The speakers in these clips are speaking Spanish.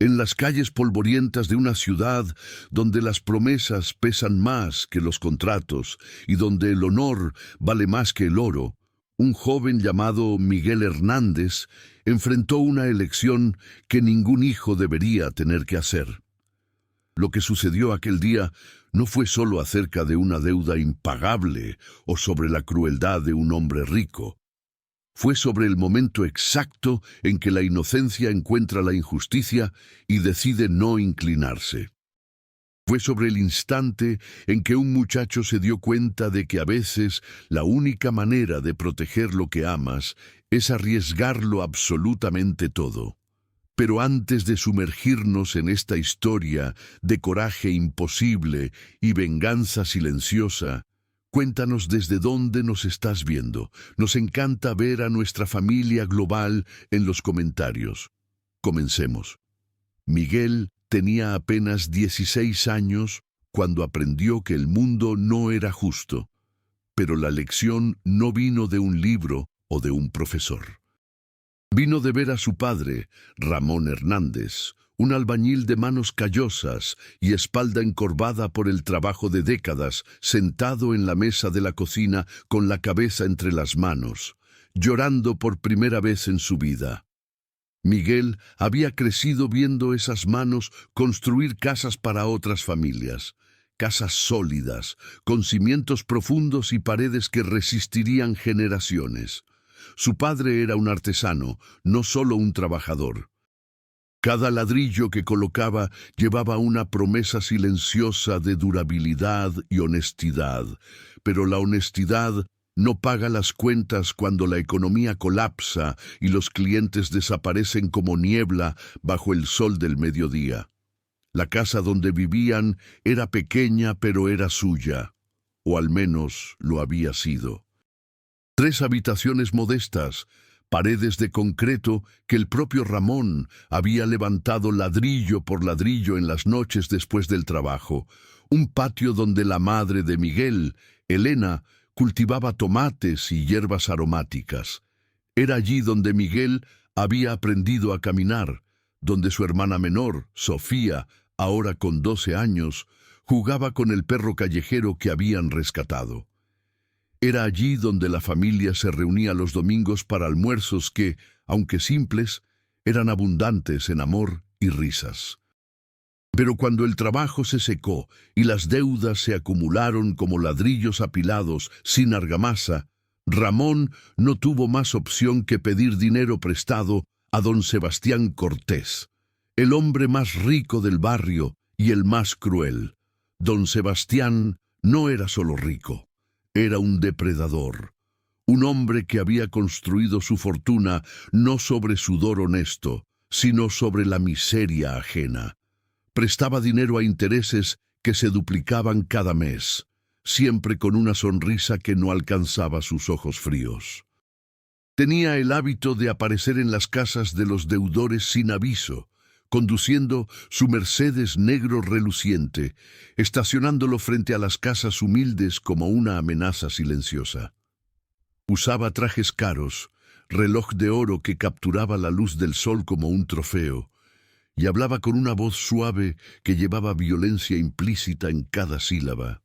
en las calles polvorientas de una ciudad donde las promesas pesan más que los contratos y donde el honor vale más que el oro, un joven llamado Miguel Hernández enfrentó una elección que ningún hijo debería tener que hacer. Lo que sucedió aquel día no fue solo acerca de una deuda impagable o sobre la crueldad de un hombre rico. Fue sobre el momento exacto en que la inocencia encuentra la injusticia y decide no inclinarse. Fue sobre el instante en que un muchacho se dio cuenta de que a veces la única manera de proteger lo que amas es arriesgarlo absolutamente todo. Pero antes de sumergirnos en esta historia de coraje imposible y venganza silenciosa, cuéntanos desde dónde nos estás viendo. Nos encanta ver a nuestra familia global en los comentarios. Comencemos. Miguel tenía apenas 16 años cuando aprendió que el mundo no era justo, pero la lección no vino de un libro o de un profesor. Vino de ver a su padre, Ramón Hernández, un albañil de manos callosas y espalda encorvada por el trabajo de décadas, sentado en la mesa de la cocina con la cabeza entre las manos, llorando por primera vez en su vida. Miguel había crecido viendo esas manos construir casas para otras familias, casas sólidas, con cimientos profundos y paredes que resistirían generaciones. Su padre era un artesano, no solo un trabajador. Cada ladrillo que colocaba llevaba una promesa silenciosa de durabilidad y honestidad, pero la honestidad no paga las cuentas cuando la economía colapsa y los clientes desaparecen como niebla bajo el sol del mediodía. La casa donde vivían era pequeña, pero era suya, o al menos lo había sido. 3 habitaciones modestas, paredes de concreto que el propio Ramón había levantado ladrillo por ladrillo en las noches después del trabajo, un patio donde la madre de Miguel, Elena, cultivaba tomates y hierbas aromáticas. Era allí donde Miguel había aprendido a caminar, donde su hermana menor, Sofía, ahora con 12 años, jugaba con el perro callejero que habían rescatado. Era allí donde la familia se reunía los domingos para almuerzos que, aunque simples, eran abundantes en amor y risas. Pero cuando el trabajo se secó y las deudas se acumularon como ladrillos apilados sin argamasa, Ramón no tuvo más opción que pedir dinero prestado a don Sebastián Cortés, el hombre más rico del barrio y el más cruel. Don Sebastián no era solo rico. Era un depredador, un hombre que había construido su fortuna no sobre sudor honesto, sino sobre la miseria ajena. Prestaba dinero a intereses que se duplicaban cada mes, siempre con una sonrisa que no alcanzaba sus ojos fríos. Tenía el hábito de aparecer en las casas de los deudores sin aviso, conduciendo su Mercedes negro reluciente, estacionándolo frente a las casas humildes como una amenaza silenciosa. Usaba trajes caros, reloj de oro que capturaba la luz del sol como un trofeo, y hablaba con una voz suave que llevaba violencia implícita en cada sílaba.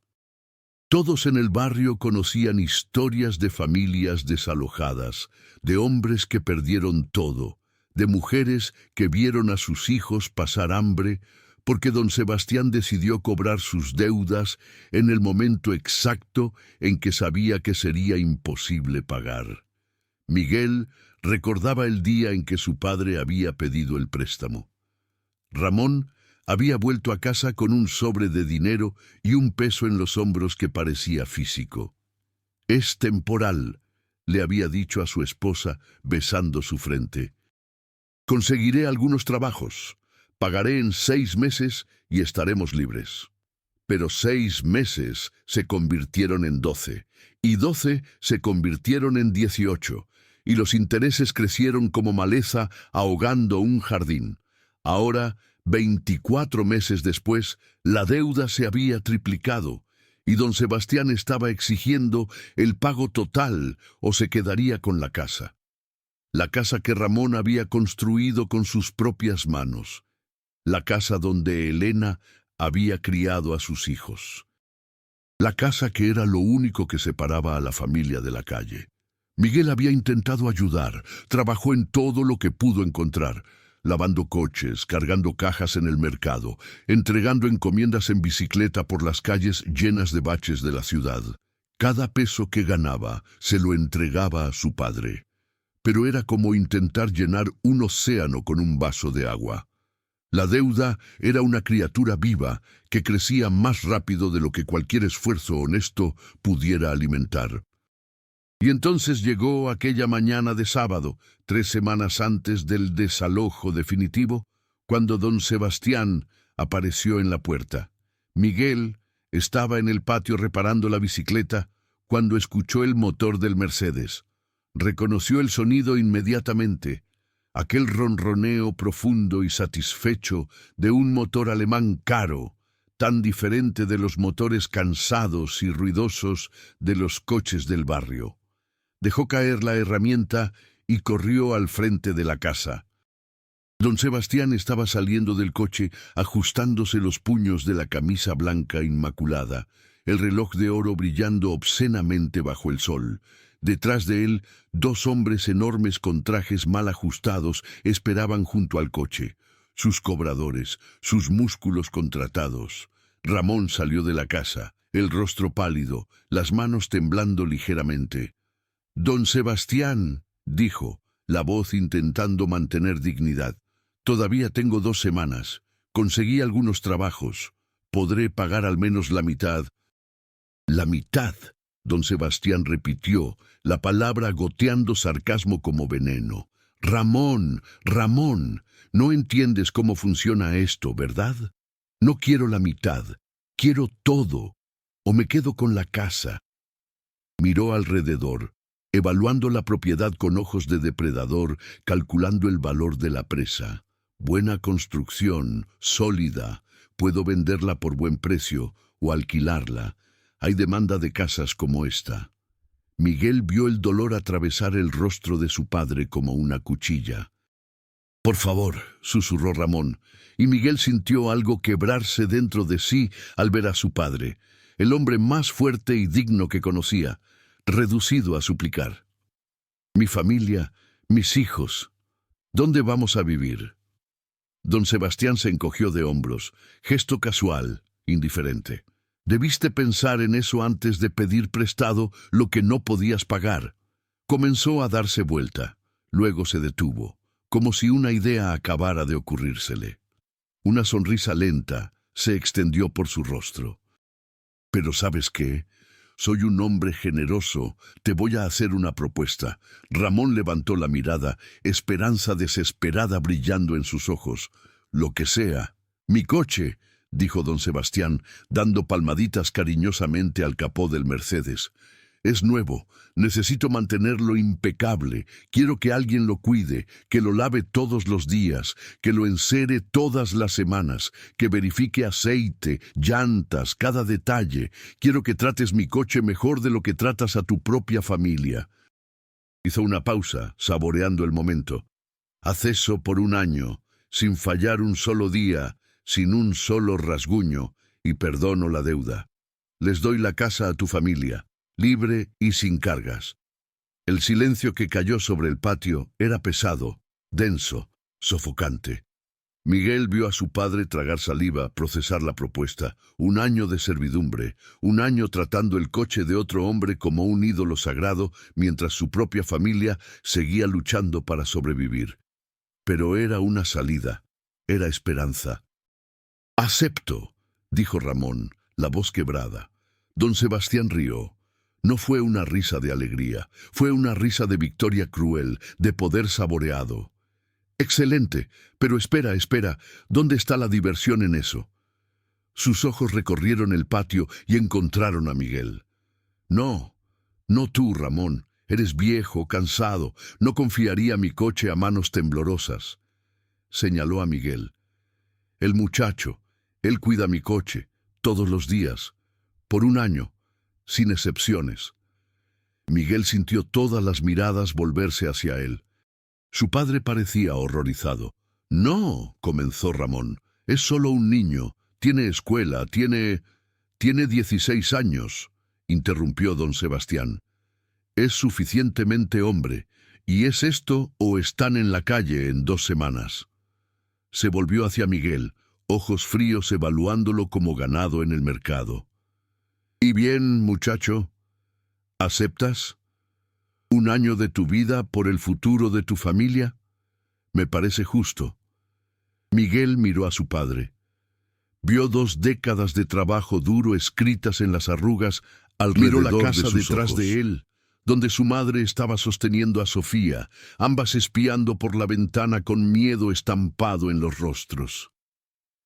Todos en el barrio conocían historias de familias desalojadas, de hombres que perdieron todo, de mujeres que vieron a sus hijos pasar hambre porque don Sebastián decidió cobrar sus deudas en el momento exacto en que sabía que sería imposible pagar. Miguel recordaba el día en que su padre había pedido el préstamo. Ramón había vuelto a casa con un sobre de dinero y un peso en los hombros que parecía físico. «Es temporal», le había dicho a su esposa, besando su frente. «Conseguiré algunos trabajos, pagaré en 6 meses y estaremos libres». Pero 6 meses se convirtieron en 12, y 12 se convirtieron en 18, y los intereses crecieron como maleza ahogando un jardín. Ahora, 24 meses después, la deuda se había triplicado, y don Sebastián estaba exigiendo el pago total o se quedaría con la casa. La casa que Ramón había construido con sus propias manos. la casa donde Elena había criado a sus hijos. La casa que era lo único que separaba a la familia de la calle. Miguel había intentado ayudar, trabajó en todo lo que pudo encontrar, lavando coches, cargando cajas en el mercado, entregando encomiendas en bicicleta por las calles llenas de baches de la ciudad. Cada peso que ganaba se lo entregaba a su padre. Pero era como intentar llenar un océano con un vaso de agua. La deuda era una criatura viva que crecía más rápido de lo que cualquier esfuerzo honesto pudiera alimentar. Y entonces llegó aquella mañana de sábado, 3 semanas antes del desalojo definitivo, cuando don Sebastián apareció en la puerta. Miguel estaba en el patio reparando la bicicleta cuando escuchó el motor del Mercedes. Reconoció el sonido inmediatamente, aquel ronroneo profundo y satisfecho de un motor alemán caro, tan diferente de los motores cansados y ruidosos de los coches del barrio. Dejó caer la herramienta y corrió al frente de la casa. Don Sebastián estaba saliendo del coche, ajustándose los puños de la camisa blanca inmaculada, el reloj de oro brillando obscenamente bajo el sol. Detrás de él, 2 hombres enormes con trajes mal ajustados esperaban junto al coche. Sus cobradores, sus músculos contratados. Ramón salió de la casa, el rostro pálido, las manos temblando ligeramente. «Don Sebastián», dijo, la voz intentando mantener dignidad. «Todavía tengo 2 semanas. Conseguí algunos trabajos. Podré pagar al menos la mitad». «La mitad», don Sebastián repitió, la palabra goteando sarcasmo como veneno. «Ramón, Ramón, no entiendes cómo funciona esto, ¿verdad? No quiero la mitad, quiero todo, o me quedo con la casa». Miró alrededor, evaluando la propiedad con ojos de depredador, calculando el valor de la presa. Buena construcción, sólida, puedo venderla por buen precio o alquilarla. Hay demanda de casas como esta. Miguel vio el dolor atravesar el rostro de su padre como una cuchilla. «Por favor», susurró Ramón, y Miguel sintió algo quebrarse dentro de sí al ver a su padre, el hombre más fuerte y digno que conocía, reducido a suplicar. «Mi familia, mis hijos, ¿dónde vamos a vivir?» Don Sebastián se encogió de hombros, gesto casual, indiferente. «Debiste pensar en eso antes de pedir prestado lo que no podías pagar». Comenzó a darse vuelta, luego se detuvo, como si una idea acabara de ocurrírsele. Una sonrisa lenta se extendió por su rostro. «Pero ¿sabes qué? Soy un hombre generoso, te voy a hacer una propuesta». Ramón levantó la mirada, esperanza desesperada brillando en sus ojos. «Lo que sea. Mi coche», dijo don Sebastián, dando palmaditas cariñosamente al capó del Mercedes. «Es nuevo, necesito mantenerlo impecable, quiero que alguien lo cuide, que lo lave todos los días, que lo encere todas las semanas, que verifique aceite, llantas, cada detalle. Quiero que trates mi coche mejor de lo que tratas a tu propia familia». Hizo una pausa, saboreando el momento. «Haz eso por 1 año, sin fallar un solo día, sin un solo rasguño, y perdono la deuda. Les doy la casa a tu familia, libre y sin cargas». El silencio que cayó sobre el patio era pesado, denso, sofocante. Miguel vio a su padre tragar saliva, procesar la propuesta. 1 año de servidumbre, 1 año tratando el coche de otro hombre como un ídolo sagrado, mientras su propia familia seguía luchando para sobrevivir. Pero era una salida, era esperanza. «Acepto», dijo Ramón, la voz quebrada. Don Sebastián rió. No fue una risa de alegría, fue una risa de victoria cruel, de poder saboreado. «Excelente, pero espera, ¿dónde está la diversión en eso?» Sus ojos recorrieron el patio y encontraron a Miguel. «No, no tú, Ramón, eres viejo, cansado, no confiaría mi coche a manos temblorosas». Señaló a Miguel. «El muchacho, él cuida mi coche, todos los días, por 1 año, sin excepciones». Miguel sintió todas las miradas volverse hacia él. Su padre parecía horrorizado. «No», comenzó Ramón, Es solo un niño. Tiene escuela, tiene 16 años, interrumpió don Sebastián. Es suficientemente hombre, y es esto o están en la calle en 2 semanas. Se volvió hacia Miguel, ojos fríos evaluándolo como ganado en el mercado. ¿Y bien, muchacho? ¿Aceptas? ¿1 año de tu vida por el futuro de tu familia? Me parece justo. Miguel miró a su padre. Vio 2 décadas de trabajo duro escritas en las arrugas alrededor de sus ojos. Miró la casa detrás de él, donde su madre estaba sosteniendo a Sofía, ambas espiando por la ventana con miedo estampado en los rostros.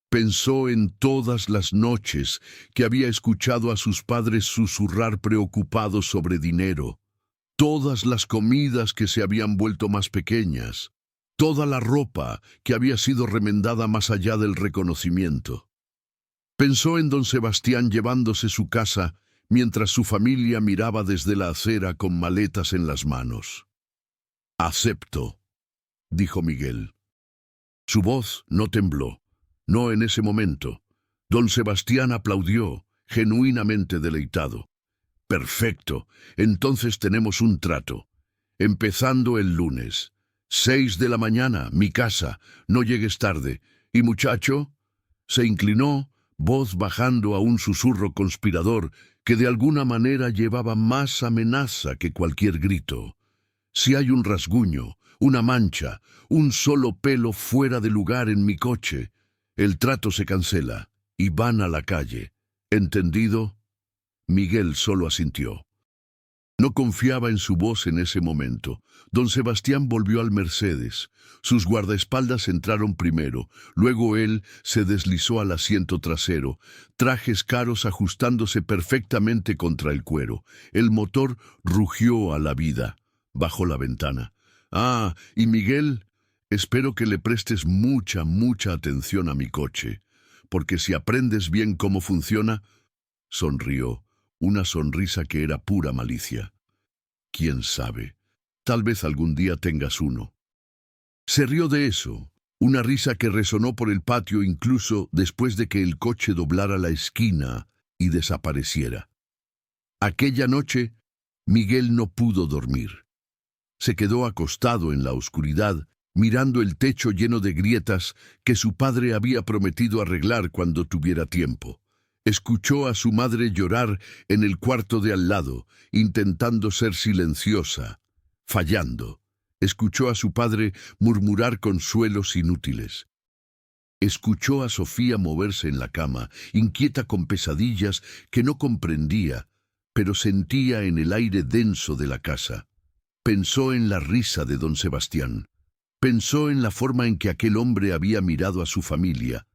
Pensó en todas las noches que había escuchado a sus padres susurrar preocupados sobre dinero, todas las comidas que se habían vuelto más pequeñas, toda la ropa que había sido remendada más allá del reconocimiento. Pensó en don Sebastián llevándose su casa mientras su familia miraba desde la acera con maletas en las manos. «Acepto», dijo Miguel. Su voz no tembló, no en ese momento. Don Sebastián aplaudió, genuinamente deleitado. «Perfecto, entonces tenemos un trato. Empezando el lunes. 6 de la mañana, mi casa, no llegues tarde. Y muchacho», se inclinó, voz bajando a un susurro conspirador que de alguna manera llevaba más amenaza que cualquier grito. «Si hay un rasguño, una mancha, un solo pelo fuera de lugar en mi coche, el trato se cancela y van a la calle. ¿Entendido?» Miguel solo asintió. No confiaba en su voz en ese momento. Don Sebastián volvió al Mercedes. Sus guardaespaldas entraron primero, luego él se deslizó al asiento trasero, trajes caros ajustándose perfectamente contra el cuero. El motor rugió a la vida. Bajó la ventana. «Ah, y Miguel, espero que le prestes mucha atención a mi coche, porque si aprendes bien cómo funciona...» Sonrió, una sonrisa que era pura malicia. «¿Quién sabe? Tal vez algún día tengas uno». Se rió de eso, una risa que resonó por el patio incluso después de que el coche doblara la esquina y desapareciera. Aquella noche, Miguel no pudo dormir. Se quedó acostado en la oscuridad, mirando el techo lleno de grietas que su padre había prometido arreglar cuando tuviera tiempo. Escuchó a su madre llorar en el cuarto de al lado, intentando ser silenciosa, fallando. Escuchó a su padre murmurar consuelos inútiles. Escuchó a Sofía moverse en la cama, inquieta con pesadillas que no comprendía, pero sentía en el aire denso de la casa. Pensó en la risa de don Sebastián. Pensó en la forma en que aquel hombre había mirado a su familia,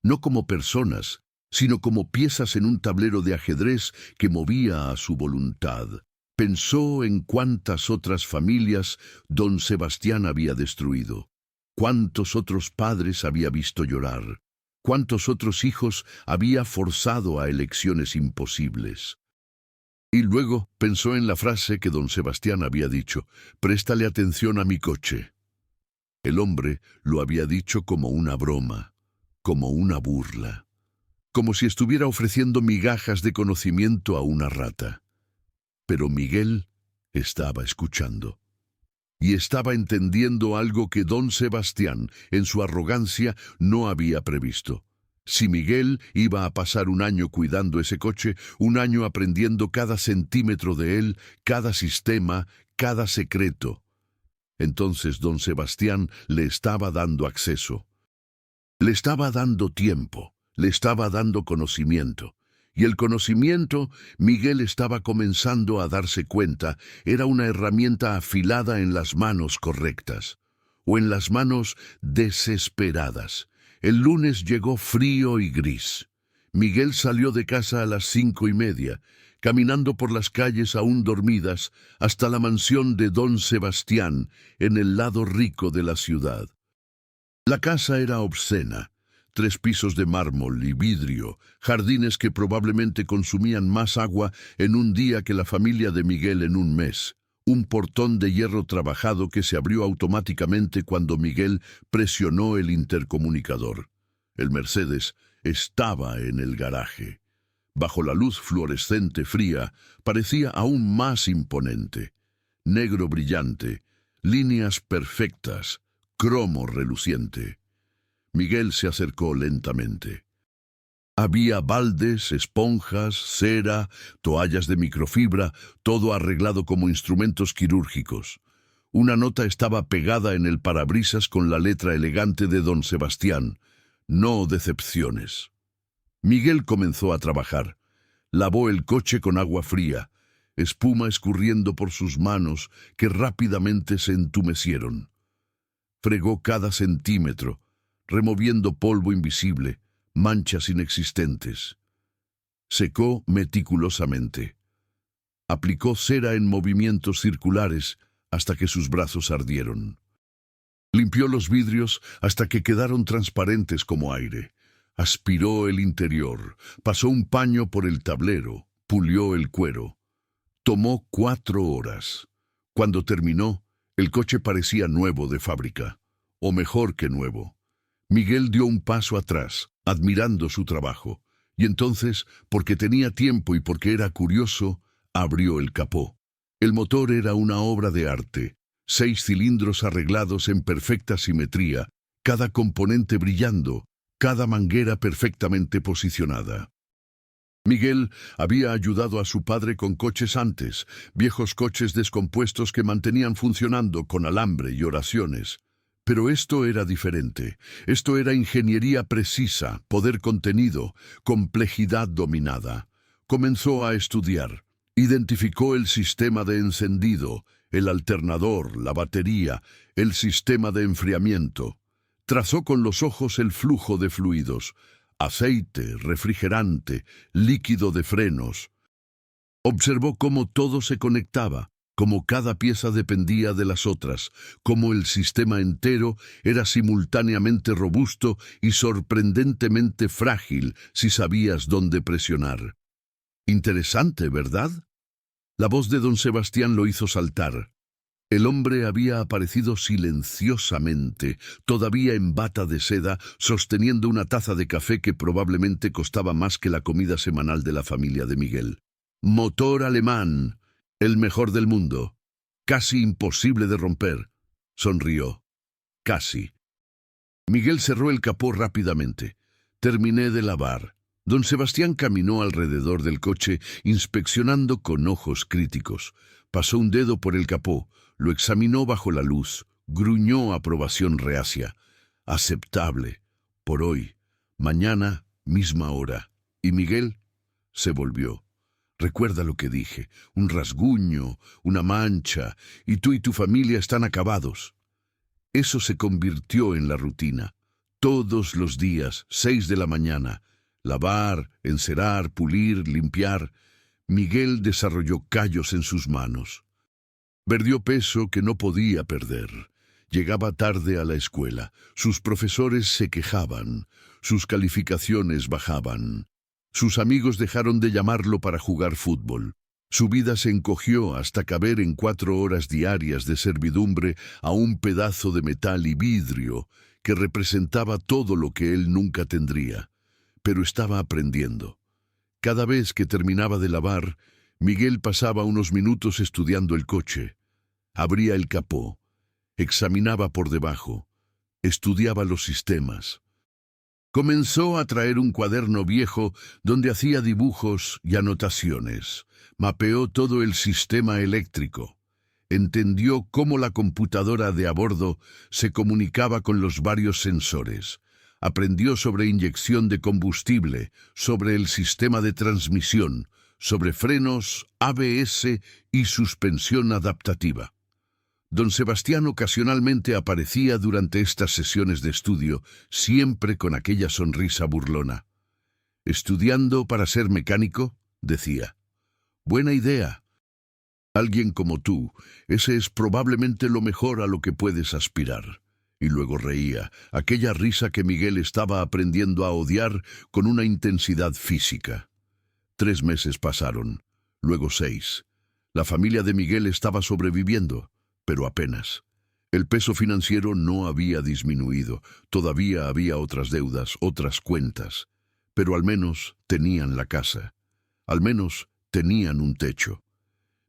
no como personas, sino como piezas en un tablero de ajedrez que movía a su voluntad. Pensó en cuántas otras familias don Sebastián había destruido, cuántos otros padres había visto llorar, cuántos otros hijos había forzado a elecciones imposibles. Y luego pensó en la frase que don Sebastián había dicho: «Préstale atención a mi coche». El hombre lo había dicho como una broma, como una burla, como si estuviera ofreciendo migajas de conocimiento a una rata. Pero Miguel estaba escuchando. Y estaba entendiendo algo que don Sebastián, en su arrogancia, no había previsto. Si Miguel iba a pasar 1 año cuidando ese coche, 1 año aprendiendo cada centímetro de él, cada sistema, cada secreto, entonces don Sebastián le estaba dando acceso. Le estaba dando tiempo. Le estaba dando conocimiento. Y el conocimiento, Miguel estaba comenzando a darse cuenta, era una herramienta afilada en las manos correctas, o en las manos desesperadas. El lunes llegó frío y gris. Miguel salió de casa a las 5:30, caminando por las calles aún dormidas, hasta la mansión de don Sebastián, en el lado rico de la ciudad. La casa era obscena. 3 pisos de mármol y vidrio, jardines que probablemente consumían más agua en un día que la familia de Miguel en un mes, un portón de hierro trabajado que se abrió automáticamente cuando Miguel presionó el intercomunicador. El Mercedes estaba en el garaje. Bajo la luz fluorescente fría, parecía aún más imponente. Negro brillante, líneas perfectas, cromo reluciente. Miguel se acercó lentamente. Había baldes, esponjas, cera, toallas de microfibra, todo arreglado como instrumentos quirúrgicos. Una nota estaba pegada en el parabrisas con la letra elegante de Don Sebastián: no decepciones. Miguel comenzó a trabajar. Lavó el coche con agua fría, espuma escurriendo por sus manos que rápidamente se entumecieron. Fregó cada centímetro, removiendo polvo invisible, manchas inexistentes. Secó meticulosamente. Aplicó cera en movimientos circulares hasta que sus brazos ardieron. Limpió los vidrios hasta que quedaron transparentes como aire. Aspiró el interior, pasó un paño por el tablero, pulió el cuero. Tomó 4 horas. Cuando terminó, el coche parecía nuevo de fábrica, o mejor que nuevo. Miguel dio un paso atrás, admirando su trabajo, y entonces, porque tenía tiempo y porque era curioso, abrió el capó. El motor era una obra de arte, 6 cilindros arreglados en perfecta simetría, cada componente brillando, cada manguera perfectamente posicionada. Miguel había ayudado a su padre con coches antes, viejos coches descompuestos que mantenían funcionando con alambre y oraciones. Pero esto era diferente. Esto era ingeniería precisa, poder contenido, complejidad dominada. Comenzó a estudiar. Identificó el sistema de encendido, el alternador, la batería, el sistema de enfriamiento. Trazó con los ojos el flujo de fluidos: aceite, refrigerante, líquido de frenos. Observó cómo todo se conectaba, cómo cada pieza dependía de las otras, cómo el sistema entero era simultáneamente robusto y sorprendentemente frágil si sabías dónde presionar. Interesante, ¿verdad? La voz de don Sebastián lo hizo saltar. El hombre había aparecido silenciosamente, todavía en bata de seda, sosteniendo una taza de café que probablemente costaba más que la comida semanal de la familia de Miguel. Motor alemán, el mejor del mundo, casi imposible de romper. Sonrió. Casi. Miguel cerró el capó rápidamente. Terminé de lavar. Don Sebastián caminó alrededor del coche, inspeccionando con ojos críticos. Pasó un dedo por el capó, lo examinó bajo la luz, gruñó aprobación reacia. Aceptable. Por hoy. Mañana, misma hora. Y Miguel se volvió. Recuerda lo que dije, un rasguño, una mancha, y tú y tu familia están acabados. Eso se convirtió en la rutina. Todos los días, 6 de la mañana, lavar, encerar, pulir, limpiar. Miguel desarrolló callos en sus manos. Perdió peso que no podía perder. Llegaba tarde a la escuela. Sus profesores se quejaban. Sus calificaciones bajaban. Sus amigos dejaron de llamarlo para jugar fútbol. Su vida se encogió hasta caber en 4 horas diarias de servidumbre a un pedazo de metal y vidrio que representaba todo lo que él nunca tendría. Pero estaba aprendiendo. Cada vez que terminaba de lavar, Miguel pasaba unos minutos estudiando el coche. Abría el capó, examinaba por debajo, estudiaba los sistemas. Comenzó a traer un cuaderno viejo donde hacía dibujos y anotaciones. Mapeó todo el sistema eléctrico. Entendió cómo la computadora de a bordo se comunicaba con los varios sensores. Aprendió sobre inyección de combustible, sobre el sistema de transmisión, sobre frenos, ABS y suspensión adaptativa. Don Sebastián ocasionalmente aparecía durante estas sesiones de estudio, siempre con aquella sonrisa burlona. «¿Estudiando para ser mecánico?», decía. «Buena idea. Alguien como tú, ese es probablemente lo mejor a lo que puedes aspirar». Y luego reía, aquella risa que Miguel estaba aprendiendo a odiar con una intensidad física. 3 meses pasaron, luego 6. La familia de Miguel estaba sobreviviendo, pero apenas. El peso financiero no había disminuido, todavía había otras deudas, otras cuentas, pero al menos tenían la casa, al menos tenían un techo.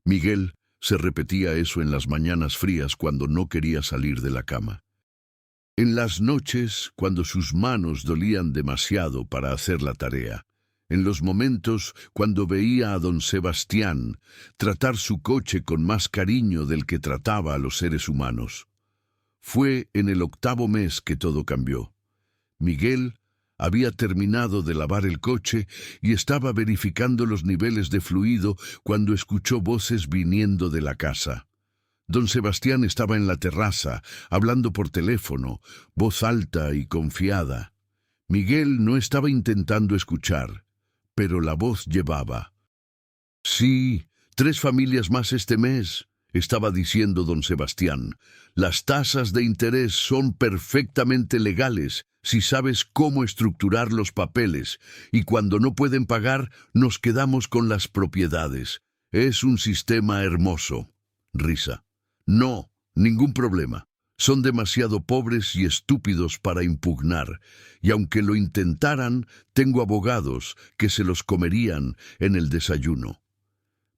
Miguel se repetía eso en las mañanas frías cuando no quería salir de la cama. En las noches, cuando sus manos dolían demasiado para hacer la tarea. En los momentos cuando veía a don Sebastián tratar su coche con más cariño del que trataba a los seres humanos. Fue en el 8º mes que todo cambió. Miguel había terminado de lavar el coche y estaba verificando los niveles de fluido cuando escuchó voces viniendo de la casa. Don Sebastián estaba en la terraza, hablando por teléfono, voz alta y confiada. Miguel no estaba intentando escuchar, pero la voz llevaba. «Sí, 3 familias más este mes», estaba diciendo don Sebastián. «Las tasas de interés son perfectamente legales si sabes cómo estructurar los papeles, y cuando no pueden pagar, nos quedamos con las propiedades. Es un sistema hermoso». Risa. «No, ningún problema. Son demasiado pobres y estúpidos para impugnar, y aunque lo intentaran, tengo abogados que se los comerían en el desayuno».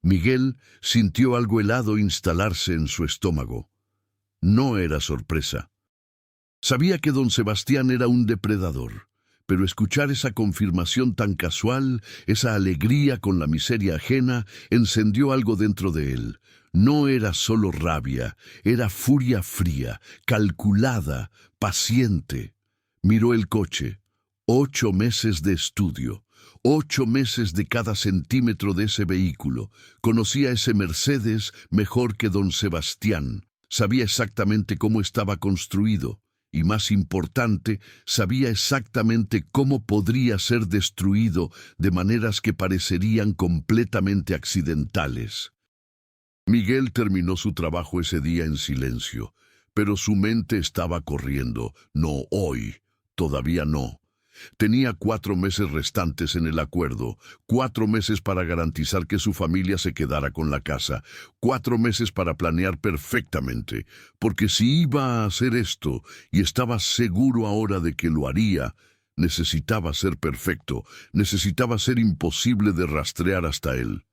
Miguel sintió algo helado instalarse en su estómago. No era sorpresa. Sabía que don Sebastián era un depredador, pero escuchar esa confirmación tan casual, esa alegría con la miseria ajena, encendió algo dentro de él. No era solo rabia, era furia fría, calculada, paciente. Miró el coche. 8 meses de estudio. 8 meses de cada centímetro de ese vehículo. Conocía ese Mercedes mejor que don Sebastián. Sabía exactamente cómo estaba construido. Y más importante, sabía exactamente cómo podría ser destruido de maneras que parecerían completamente accidentales. Miguel terminó su trabajo ese día en silencio, pero su mente estaba corriendo. No hoy, todavía no. Tenía 4 meses restantes en el acuerdo, 4 meses para garantizar que su familia se quedara con la casa, 4 meses para planear perfectamente, porque si iba a hacer esto, y estaba seguro ahora de que lo haría, necesitaba ser perfecto, necesitaba ser imposible de rastrear hasta él.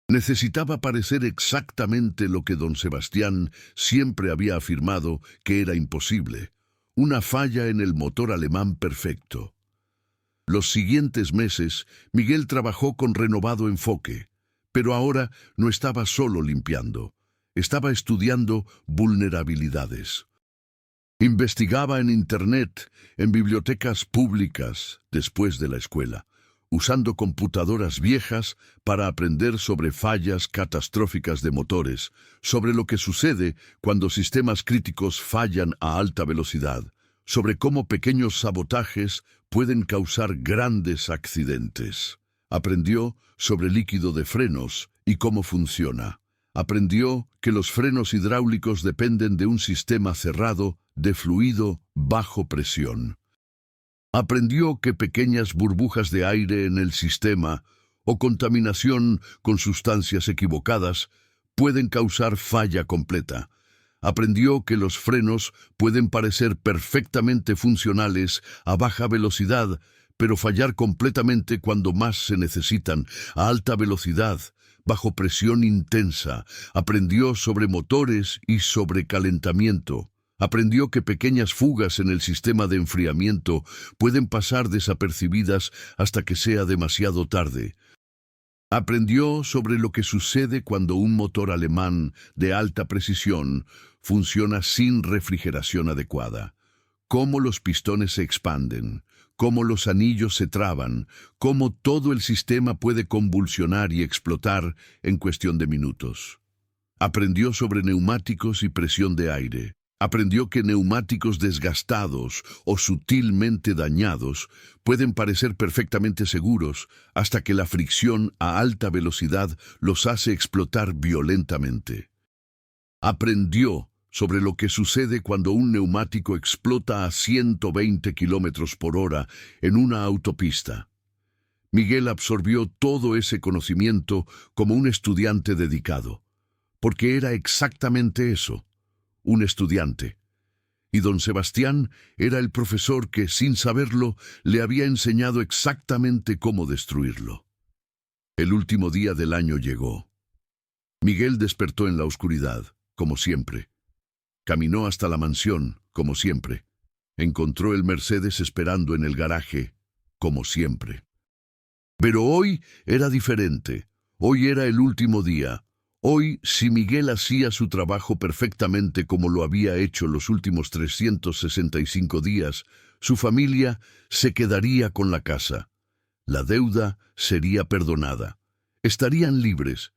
Necesitaba parecer exactamente lo que don Sebastián siempre había afirmado que era imposible. Una falla en el motor alemán perfecto. Los siguientes meses, Miguel trabajó con renovado enfoque, pero ahora no estaba solo limpiando. Estaba estudiando vulnerabilidades. Investigaba en Internet, en bibliotecas públicas, después de la escuela, usando computadoras viejas para aprender sobre fallas catastróficas de motores, sobre lo que sucede cuando sistemas críticos fallan a alta velocidad, sobre cómo pequeños sabotajes pueden causar grandes accidentes. Aprendió sobre líquido de frenos y cómo funciona. Aprendió que los frenos hidráulicos dependen de un sistema cerrado de fluido bajo presión. Aprendió que pequeñas burbujas de aire en el sistema o contaminación con sustancias equivocadas pueden causar falla completa. Aprendió que los frenos pueden parecer perfectamente funcionales a baja velocidad, pero fallar completamente cuando más se necesitan, a alta velocidad, bajo presión intensa. Aprendió sobre motores y sobre calentamiento. Aprendió que pequeñas fugas en el sistema de enfriamiento pueden pasar desapercibidas hasta que sea demasiado tarde. Aprendió sobre lo que sucede cuando un motor alemán de alta precisión funciona sin refrigeración adecuada, cómo los pistones se expanden, cómo los anillos se traban, cómo todo el sistema puede convulsionar y explotar en cuestión de minutos. Aprendió sobre neumáticos y presión de aire. Aprendió que neumáticos desgastados o sutilmente dañados pueden parecer perfectamente seguros hasta que la fricción a alta velocidad los hace explotar violentamente. Aprendió sobre lo que sucede cuando un neumático explota a 120 km/h en una autopista. Miguel absorbió todo ese conocimiento como un estudiante dedicado, porque era exactamente eso. un estudiante. Y don Sebastián era el profesor que, sin saberlo, le había enseñado exactamente cómo destruirlo. El último día del año llegó. Miguel despertó en la oscuridad, como siempre. Caminó hasta la mansión, como siempre. Encontró el Mercedes esperando en el garaje, como siempre. Pero hoy era diferente. Hoy era el último día. Hoy, si Miguel hacía su trabajo perfectamente como lo había hecho los últimos 365 días, su familia se quedaría con la casa. La deuda sería perdonada. Estarían libres.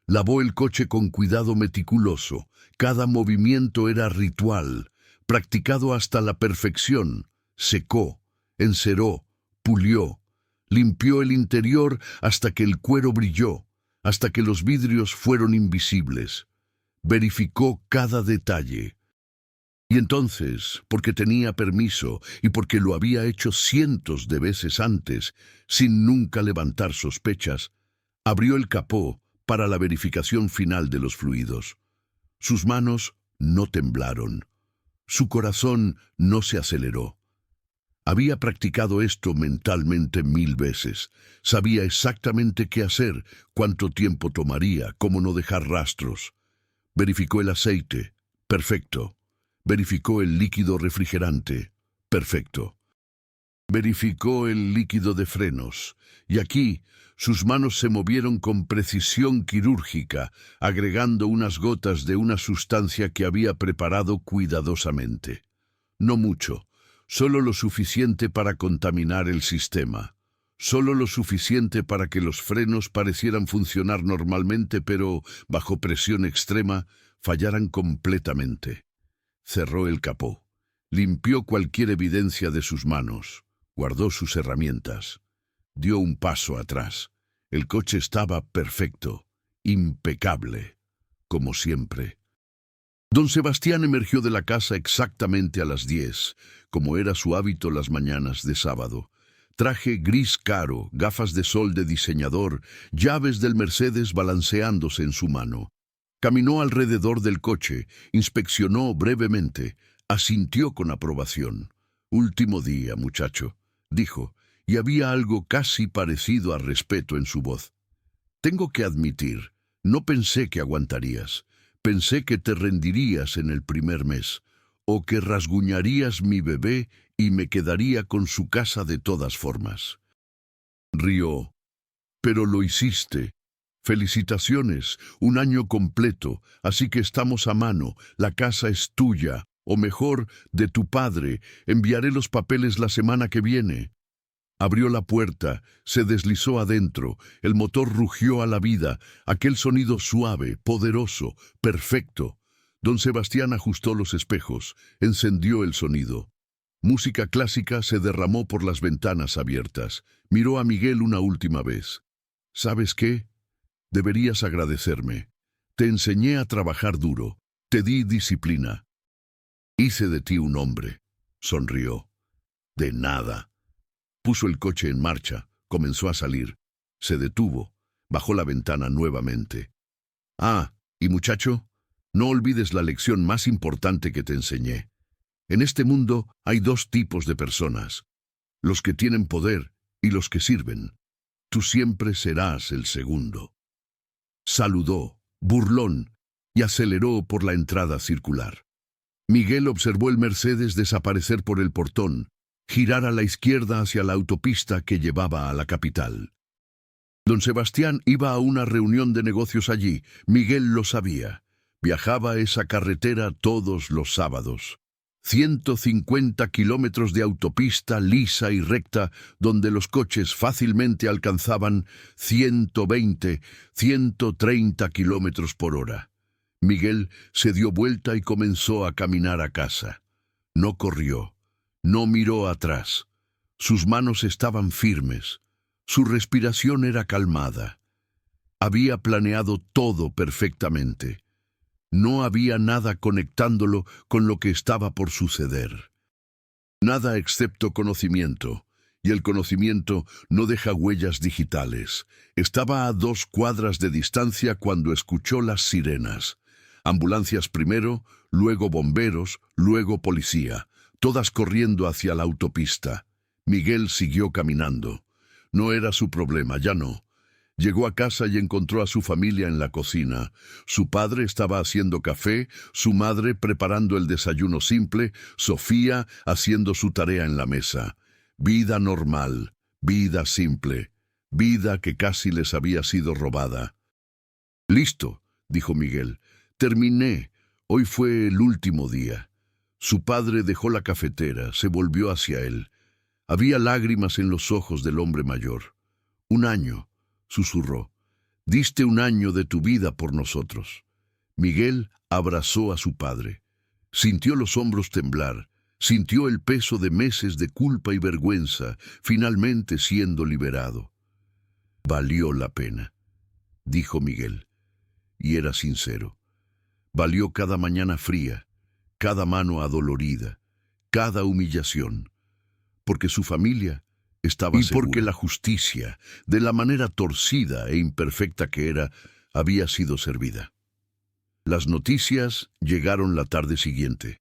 Lavó el coche con cuidado meticuloso. Cada movimiento era ritual, practicado hasta la perfección. Secó, enceró, pulió. Limpió el interior hasta que el cuero brilló, hasta que los vidrios fueron invisibles. Verificó cada detalle. Y entonces, porque tenía permiso y porque lo había hecho cientos de veces antes, sin nunca levantar sospechas, abrió el capó para la verificación final de los fluidos. Sus manos no temblaron. Su corazón no se aceleró. Había practicado esto mentalmente 1000 veces. Sabía exactamente qué hacer, cuánto tiempo tomaría, cómo no dejar rastros. Verificó el aceite. Perfecto. Verificó el líquido refrigerante. Perfecto. Verificó el líquido de frenos. Y aquí, sus manos se movieron con precisión quirúrgica, agregando unas gotas de una sustancia que había preparado cuidadosamente. No mucho. Solo lo suficiente para contaminar el sistema. Solo lo suficiente para que los frenos parecieran funcionar normalmente, pero, bajo presión extrema, fallaran completamente. Cerró el capó. Limpió cualquier evidencia de sus manos. Guardó sus herramientas. Dio un paso atrás. El coche estaba perfecto, impecable, como siempre. Don Sebastián emergió de la casa exactamente a las 10, como era su hábito las mañanas de sábado. Traje gris claro, gafas de sol de diseñador, llaves del Mercedes balanceándose en su mano. Caminó alrededor del coche, inspeccionó brevemente, asintió con aprobación. «Último día, muchacho», dijo, y había algo casi parecido a respeto en su voz. «Tengo que admitir, no pensé que aguantarías. Pensé que te rendirías en el primer mes, o que rasguñarías mi bebé y me quedaría con su casa de todas formas». Rió. «Pero lo hiciste. Felicitaciones, 1 año completo, así que estamos a mano, la casa es tuya, o mejor, de tu padre. Enviaré los papeles la semana que viene». Abrió la puerta, se deslizó adentro, el motor rugió a la vida, aquel sonido suave, poderoso, perfecto. Don Sebastián ajustó los espejos, encendió el sonido. Música clásica se derramó por las ventanas abiertas. Miró a Miguel una última vez. «¿Sabes qué? Deberías agradecerme. Te enseñé a trabajar duro, te di disciplina. Hice de ti un hombre», sonrió. «De nada». Puso el coche en marcha, comenzó a salir. Se detuvo, bajó la ventana nuevamente. «Ah, y muchacho, no olvides la lección más importante que te enseñé. En este mundo hay 2 tipos de personas, los que tienen poder y los que sirven. Tú siempre serás el segundo». Saludó, burlón, y aceleró por la entrada circular. Miguel observó el Mercedes desaparecer por el portón, girar a la izquierda hacia la autopista que llevaba a la capital. Don Sebastián iba a una reunión de negocios allí, Miguel lo sabía. Viajaba esa carretera todos los sábados. 150 kilómetros de autopista lisa y recta, donde los coches fácilmente alcanzaban 120, 130 kilómetros por hora. Miguel se dio vuelta y comenzó a caminar a casa. No corrió. No miró atrás. Sus manos estaban firmes. Su respiración era calmada. Había planeado todo perfectamente. No había nada conectándolo con lo que estaba por suceder. Nada excepto conocimiento. Y el conocimiento no deja huellas digitales. Estaba a 2 cuadras de distancia cuando escuchó las sirenas. Ambulancias primero, luego bomberos, luego policía, todas corriendo hacia la autopista. Miguel siguió caminando. No era su problema, ya no. Llegó a casa y encontró a su familia en la cocina. Su padre estaba haciendo café, su madre preparando el desayuno simple, Sofía haciendo su tarea en la mesa. Vida normal, vida simple, vida que casi les había sido robada. «Listo», dijo Miguel. «Terminé. Hoy fue el último día». Su padre dejó la cafetera, se volvió hacia él. Había lágrimas en los ojos del hombre mayor. «Un año», susurró. «Diste un año de tu vida por nosotros». Miguel abrazó a su padre. Sintió los hombros temblar. Sintió el peso de meses de culpa y vergüenza, finalmente siendo liberado. «Valió la pena», dijo Miguel. Y era sincero. Valió cada mañana fría, cada mano adolorida, cada humillación, porque su familia estaba segura. Y porque la justicia, de la manera torcida e imperfecta que era, había sido servida. Las noticias llegaron la tarde siguiente.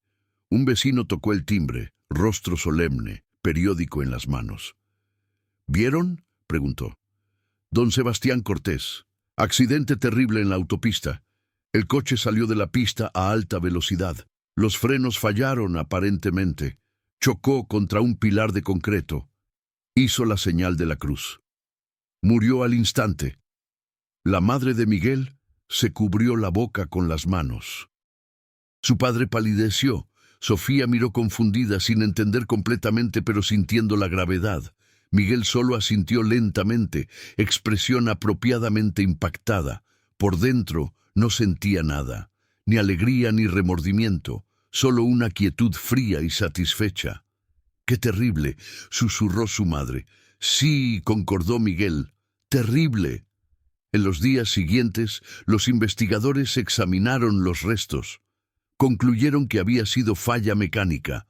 Un vecino tocó el timbre, rostro solemne, periódico en las manos. «¿Vieron?», preguntó. «Don Sebastián Cortés. Accidente terrible en la autopista. El coche salió de la pista a alta velocidad. Los frenos fallaron aparentemente. Chocó contra un pilar de concreto. Hizo la señal de la cruz. Murió al instante». La madre de Miguel se cubrió la boca con las manos. Su padre palideció. Sofía miró confundida, sin entender completamente, pero sintiendo la gravedad. Miguel solo asintió lentamente, expresión apropiadamente impactada. Por dentro no sentía nada, ni alegría ni remordimiento, solo una quietud fría y satisfecha. «¡Qué terrible!», susurró su madre. «Sí», concordó Miguel, «terrible». En los días siguientes, los investigadores examinaron los restos. Concluyeron que había sido falla mecánica.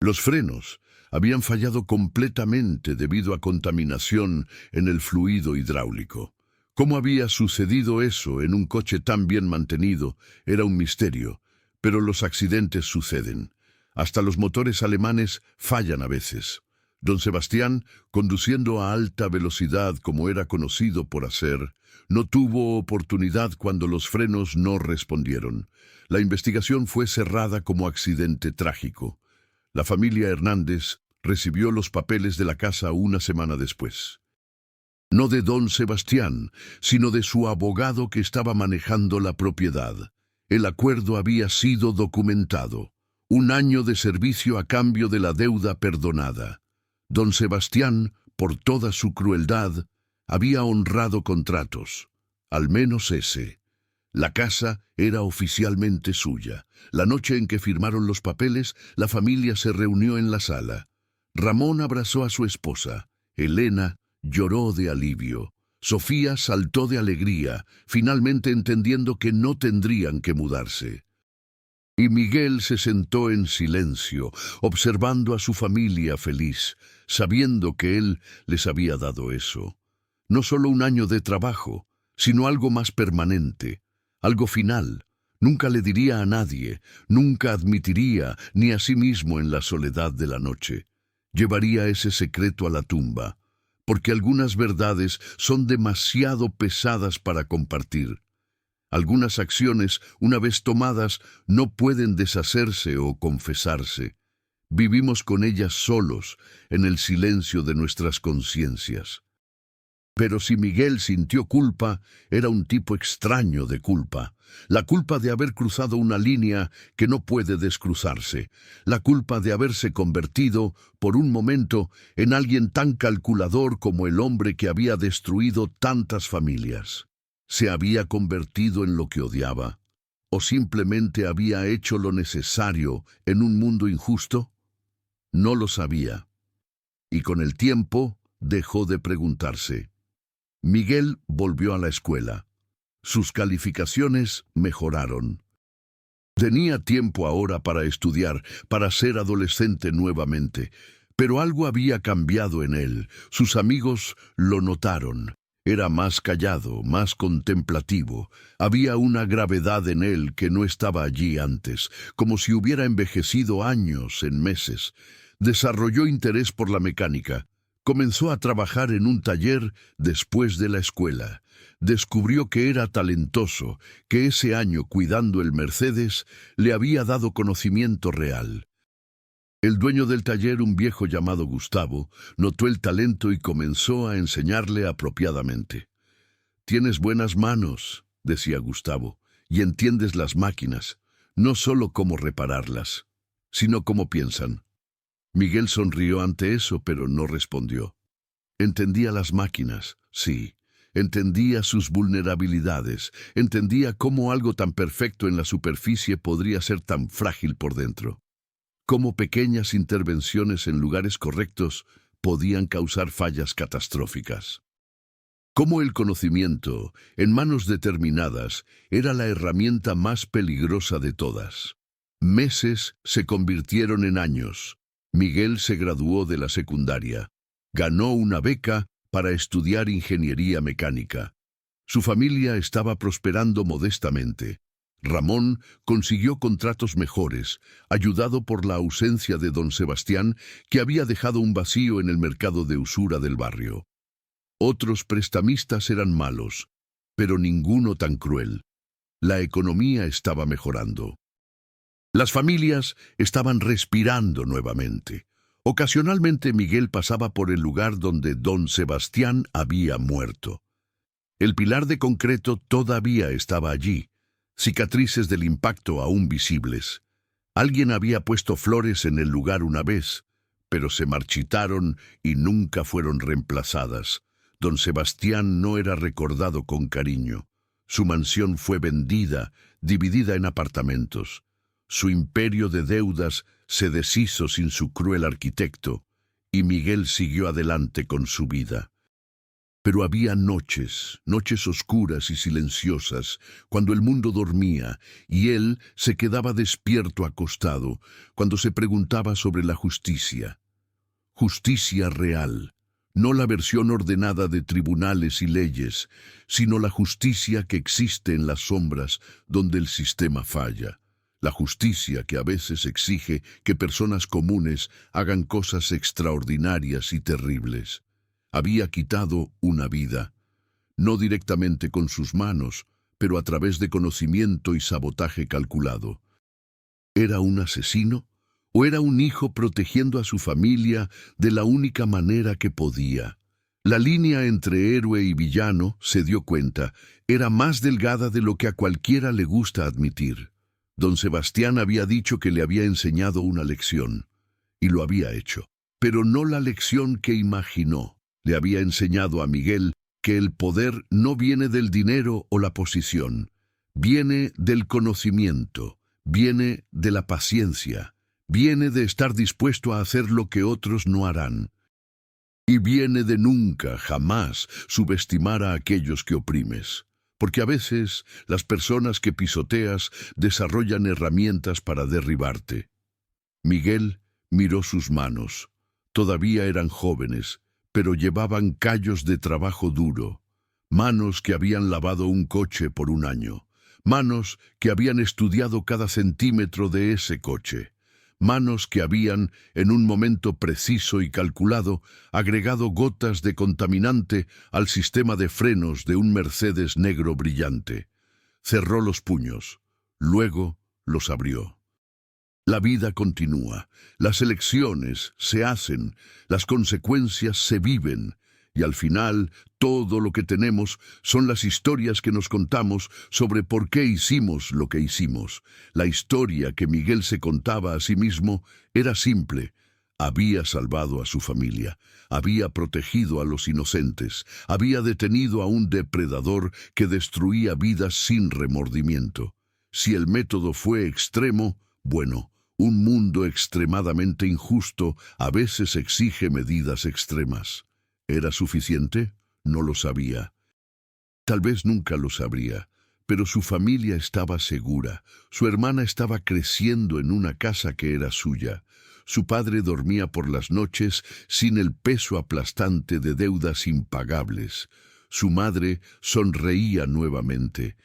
Los frenos habían fallado completamente debido a contaminación en el fluido hidráulico. ¿Cómo había sucedido eso en un coche tan bien mantenido? Era un misterio, pero los accidentes suceden. Hasta los motores alemanes fallan a veces. Don Sebastián, conduciendo a alta velocidad como era conocido por hacer, no tuvo oportunidad cuando los frenos no respondieron. La investigación fue cerrada como accidente trágico. La familia Hernández recibió los papeles de la casa una semana después. No de don Sebastián, sino de su abogado que estaba manejando la propiedad. El acuerdo había sido documentado. 1 año de servicio a cambio de la deuda perdonada. Don Sebastián, por toda su crueldad, había honrado contratos. Al menos ese. La casa era oficialmente suya. La noche en que firmaron los papeles, la familia se reunió en la sala. Ramón abrazó a su esposa. Elena lloró de alivio. Sofía saltó de alegría, finalmente entendiendo que no tendrían que mudarse. Y Miguel se sentó en silencio, observando a su familia feliz, sabiendo que él les había dado eso. No solo 1 año de trabajo, sino algo más permanente, algo final. Nunca le diría a nadie, nunca admitiría ni a sí mismo en la soledad de la noche. Llevaría ese secreto a la tumba, porque algunas verdades son demasiado pesadas para compartir. Algunas acciones, una vez tomadas, no pueden deshacerse o confesarse. Vivimos con ellas solos, en el silencio de nuestras conciencias. Pero si Miguel sintió culpa, era un tipo extraño de culpa. La culpa de haber cruzado una línea que no puede descruzarse. La culpa de haberse convertido, por un momento, en alguien tan calculador como el hombre que había destruido tantas familias. ¿Se había convertido en lo que odiaba? ¿O simplemente había hecho lo necesario en un mundo injusto? No lo sabía. Y con el tiempo dejó de preguntarse. Miguel volvió a la escuela. Sus calificaciones mejoraron. Tenía tiempo ahora para estudiar, para ser adolescente nuevamente. Pero algo había cambiado en él. Sus amigos lo notaron. Era más callado, más contemplativo. Había una gravedad en él que no estaba allí antes, como si hubiera envejecido años en meses. Desarrolló interés por la mecánica. Comenzó a trabajar en un taller después de la escuela. Descubrió que era talentoso, que ese año cuidando el Mercedes le había dado conocimiento real. El dueño del taller, un viejo llamado Gustavo, notó el talento y comenzó a enseñarle apropiadamente. «Tienes buenas manos», decía Gustavo, «y entiendes las máquinas, no solo cómo repararlas, sino cómo piensan». Miguel sonrió ante eso, pero no respondió. Entendía las máquinas, sí. Entendía sus vulnerabilidades. Entendía cómo algo tan perfecto en la superficie podría ser tan frágil por dentro. Cómo pequeñas intervenciones en lugares correctos podían causar fallas catastróficas. Cómo el conocimiento, en manos determinadas, era la herramienta más peligrosa de todas. Meses se convirtieron en años. Miguel se graduó de la secundaria. Ganó una beca para estudiar ingeniería mecánica. Su familia estaba prosperando modestamente. Ramón consiguió contratos mejores, ayudado por la ausencia de don Sebastián, que había dejado un vacío en el mercado de usura del barrio. Otros prestamistas eran malos, pero ninguno tan cruel. La economía estaba mejorando. Las familias estaban respirando nuevamente. Ocasionalmente Miguel pasaba por el lugar donde don Sebastián había muerto. El pilar de concreto todavía estaba allí, cicatrices del impacto aún visibles. Alguien había puesto flores en el lugar una vez, pero se marchitaron y nunca fueron reemplazadas. Don Sebastián no era recordado con cariño. Su mansión fue vendida, dividida en apartamentos. Su imperio de deudas se deshizo sin su cruel arquitecto, y Miguel siguió adelante con su vida. Pero había noches oscuras y silenciosas, cuando el mundo dormía y él se quedaba despierto acostado, cuando se preguntaba sobre la justicia. Justicia real, no la versión ordenada de tribunales y leyes, sino la justicia que existe en las sombras donde el sistema falla. La justicia que a veces exige que personas comunes hagan cosas extraordinarias y terribles. Había quitado una vida, no directamente con sus manos, pero a través de conocimiento y sabotaje calculado. ¿Era un asesino? ¿O era un hijo protegiendo a su familia de la única manera que podía? La línea entre héroe y villano, se dio cuenta, era más delgada de lo que a cualquiera le gusta admitir. Don Sebastián había dicho que le había enseñado una lección, y lo había hecho, pero no la lección que imaginó. Le había enseñado a Miguel que el poder no viene del dinero o la posición, viene del conocimiento, viene de la paciencia, viene de estar dispuesto a hacer lo que otros no harán, y viene de nunca, jamás, subestimar a aquellos que oprimes, porque a veces las personas que pisoteas desarrollan herramientas para derribarte. Miguel miró sus manos. Todavía eran jóvenes, pero llevaban callos de trabajo duro, manos que habían lavado un coche por un año, manos que habían estudiado cada centímetro de ese coche, manos que habían, en un momento preciso y calculado, agregado gotas de contaminante al sistema de frenos de un Mercedes negro brillante. Cerró los puños, luego los abrió. La vida continúa, las elecciones se hacen, las consecuencias se viven, y al final todo lo que tenemos son las historias que nos contamos sobre por qué hicimos lo que hicimos. La historia que Miguel se contaba a sí mismo era simple. Había salvado a su familia, había protegido a los inocentes, había detenido a un depredador que destruía vidas sin remordimiento. Si el método fue extremo, bueno, un mundo extremadamente injusto a veces exige medidas extremas. ¿Era suficiente? No lo sabía. Tal vez nunca lo sabría, pero su familia estaba segura. Su hermana estaba creciendo en una casa que era suya. Su padre dormía por las noches sin el peso aplastante de deudas impagables. su madre, sonreía nuevamente.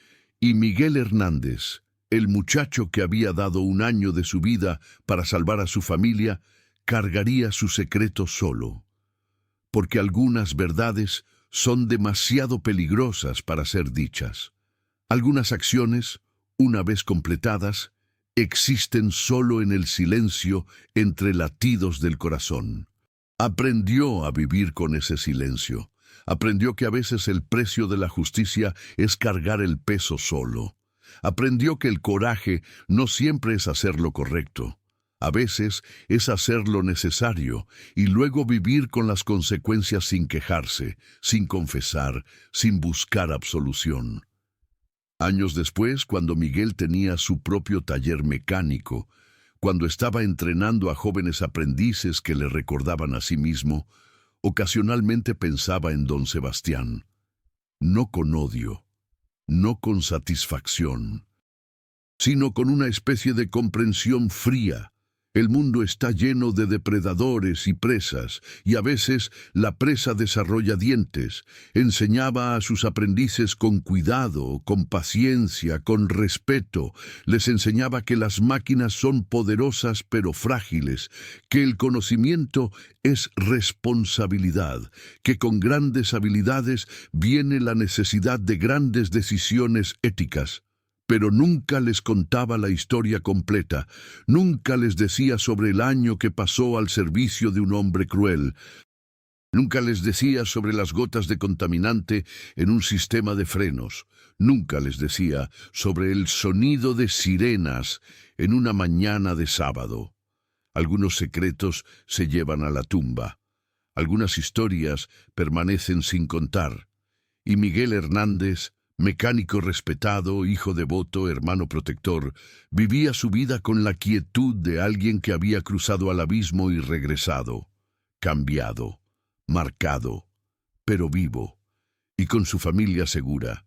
Y Miguel Hernández, el muchacho que había dado un año de su vida para salvar a su familia, cargaría su secreto solo. Porque algunas verdades son demasiado peligrosas para ser dichas. Algunas acciones, una vez completadas, existen solo en el silencio entre latidos del corazón. Aprendió a vivir con ese silencio. Aprendió que a veces el precio de la justicia es cargar el peso solo. Aprendió que el coraje no siempre es hacer lo correcto. A veces es hacer lo necesario y luego vivir con las consecuencias sin quejarse, sin confesar, sin buscar absolución. Años después, cuando Miguel tenía su propio taller mecánico, cuando estaba entrenando a jóvenes aprendices que le recordaban a sí mismo, ocasionalmente pensaba en don Sebastián. No con odio, no con satisfacción, sino con una especie de comprensión fría. El mundo está lleno de depredadores y presas, y a veces la presa desarrolla dientes. Enseñaba a sus aprendices con cuidado, con paciencia, con respeto. Les enseñaba que las máquinas son poderosas pero frágiles, que el conocimiento es responsabilidad, que con grandes habilidades viene la necesidad de grandes decisiones éticas. Pero nunca les contaba la historia completa, nunca les decía sobre el año que pasó al servicio de un hombre cruel, nunca les decía sobre las gotas de contaminante en un sistema de frenos, nunca les decía sobre el sonido de sirenas en una mañana de sábado. Algunos secretos se llevan a la tumba, algunas historias permanecen sin contar, y Miguel Hernández, mecánico respetado, hijo devoto, hermano protector, vivía su vida con la quietud de alguien que había cruzado al abismo y regresado, cambiado, marcado, pero vivo, y con su familia segura.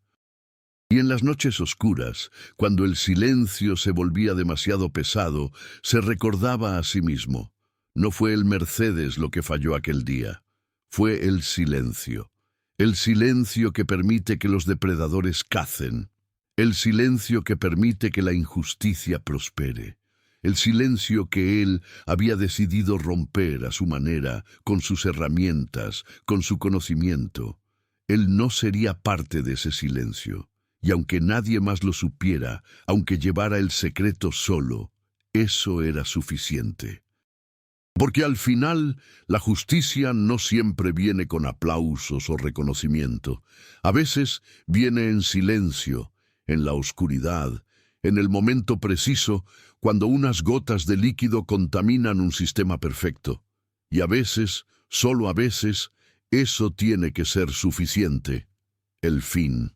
Y en las noches oscuras, cuando el silencio se volvía demasiado pesado, se recordaba a sí mismo. No fue el Mercedes lo que falló aquel día, fue el silencio. El silencio que permite que los depredadores cacen. El silencio que permite que la injusticia prospere. El silencio que él había decidido romper a su manera, con sus herramientas, con su conocimiento. Él no sería parte de ese silencio. Y aunque nadie más lo supiera, aunque llevara el secreto solo, eso era suficiente. Porque al final, la justicia no siempre viene con aplausos o reconocimiento. A veces viene en silencio, en la oscuridad, en el momento preciso, cuando unas gotas de líquido contaminan un sistema perfecto. Y a veces, solo a veces, eso tiene que ser suficiente. El fin.